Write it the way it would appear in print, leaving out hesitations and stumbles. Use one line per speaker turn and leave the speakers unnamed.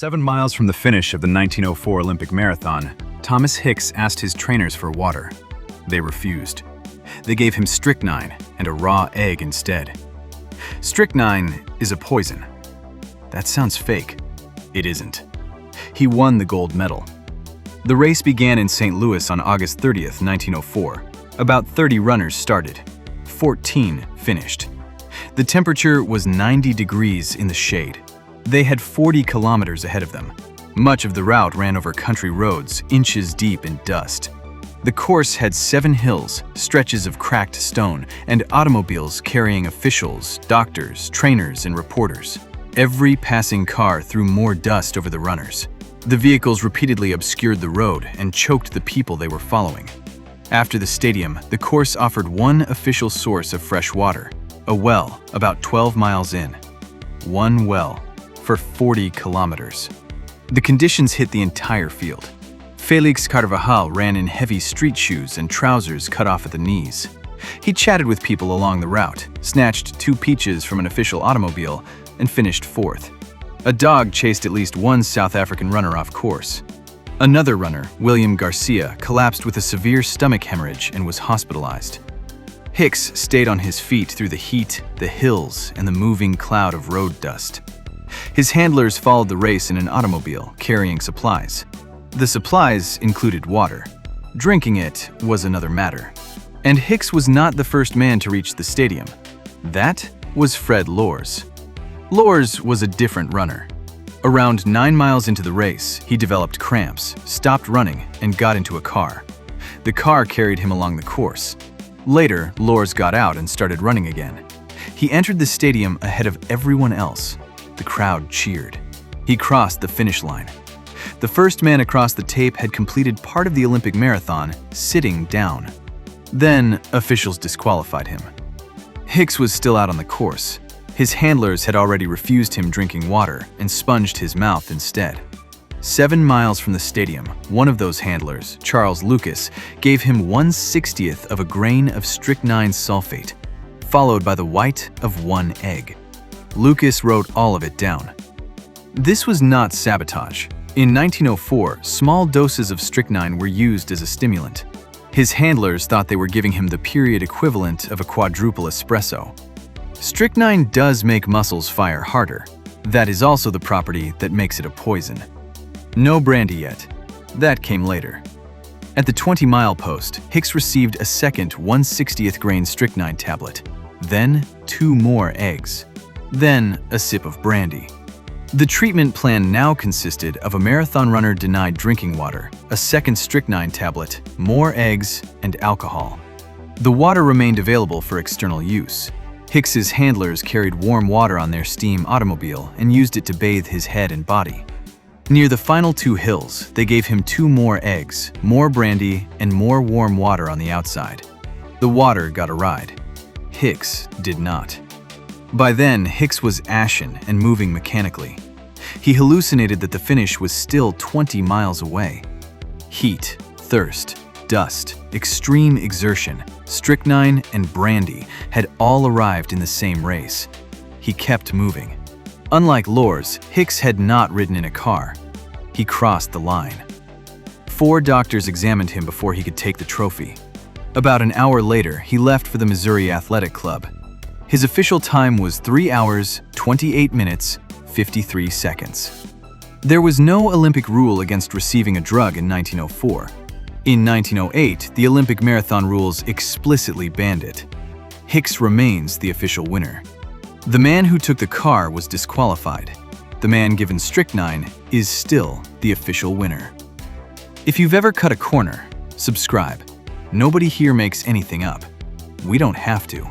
7 miles from the finish of the 1904 Olympic Marathon, Thomas Hicks asked his trainers for water. They refused. They gave him strychnine and a raw egg instead. Strychnine is a poison. That sounds fake. It isn't. He won the gold medal. The race began in St. Louis on August 30th, 1904. About 30 runners started. 14 finished. The temperature was 90 degrees in the shade. They had 40 kilometers ahead of them. Much of the route ran over country roads, inches deep in dust. The course had 7 hills, stretches of cracked stone, and automobiles carrying officials, doctors, trainers, and reporters. Every passing car threw more dust over the runners. The vehicles repeatedly obscured the road and choked the people they were following. After the stadium, the course offered one official source of fresh water, a well about 12 miles in. One well for 40 kilometers. The conditions hit the entire field. Felix Carvajal ran in heavy street shoes and trousers cut off at the knees. He chatted with people along the route, snatched 2 peaches from an official automobile, and finished 4th. A dog chased at least one South African runner off course. Another runner, William Garcia, collapsed with a severe stomach hemorrhage and was hospitalized. Hicks stayed on his feet through the heat, the hills, and the moving cloud of road dust. His handlers followed the race in an automobile, carrying supplies. The supplies included water. Drinking it was another matter. And Hicks was not the first man to reach the stadium. That was Fred Lorz. Lorz was a different runner. Around 9 miles into the race, he developed cramps, stopped running, and got into a car. The car carried him along the course. Later, Lorz got out and started running again. He entered the stadium ahead of everyone else. The crowd cheered. He crossed the finish line. The first man across the tape had completed part of the Olympic marathon sitting down. Then, officials disqualified him. Hicks was still out on the course. His handlers had already refused him drinking water and sponged his mouth instead. 7 miles from the stadium, one of those handlers, Charles Lucas, gave him 1/60th of a grain of strychnine sulfate, followed by the white of 1 egg. Lucas wrote all of it down. This was not sabotage. In 1904, small doses of strychnine were used as a stimulant. His handlers thought they were giving him the period equivalent of a quadruple espresso. Strychnine does make muscles fire harder. That is also the property that makes it a poison. No brandy yet. That came later. At the 20-mile post, Hicks received a second 1/60th grain strychnine tablet. Then 2 more eggs. Then a sip of brandy. The treatment plan now consisted of a marathon runner denied drinking water, a second strychnine tablet, more eggs, and alcohol. The water remained available for external use. Hicks's handlers carried warm water on their steam automobile and used it to bathe his head and body. Near the final 2 hills, they gave him 2 more eggs, more brandy, and more warm water on the outside. The water got a ride. Hicks did not. By then, Hicks was ashen and moving mechanically. He hallucinated that the finish was still 20 miles away. Heat, thirst, dust, extreme exertion, strychnine, and brandy had all arrived in the same race. He kept moving. Unlike Lorz, Hicks had not ridden in a car. He crossed the line. 4 doctors examined him before he could take the trophy. About an hour later, he left for the Missouri Athletic Club. His official time was 3 hours, 28 minutes, 53 seconds. There was no Olympic rule against receiving a drug in 1904. In 1908, the Olympic marathon rules explicitly banned it. Hicks remains the official winner. The man who took the car was disqualified. The man given strychnine is still the official winner. If you've ever cut a corner, subscribe. Nobody here makes anything up. We don't have to.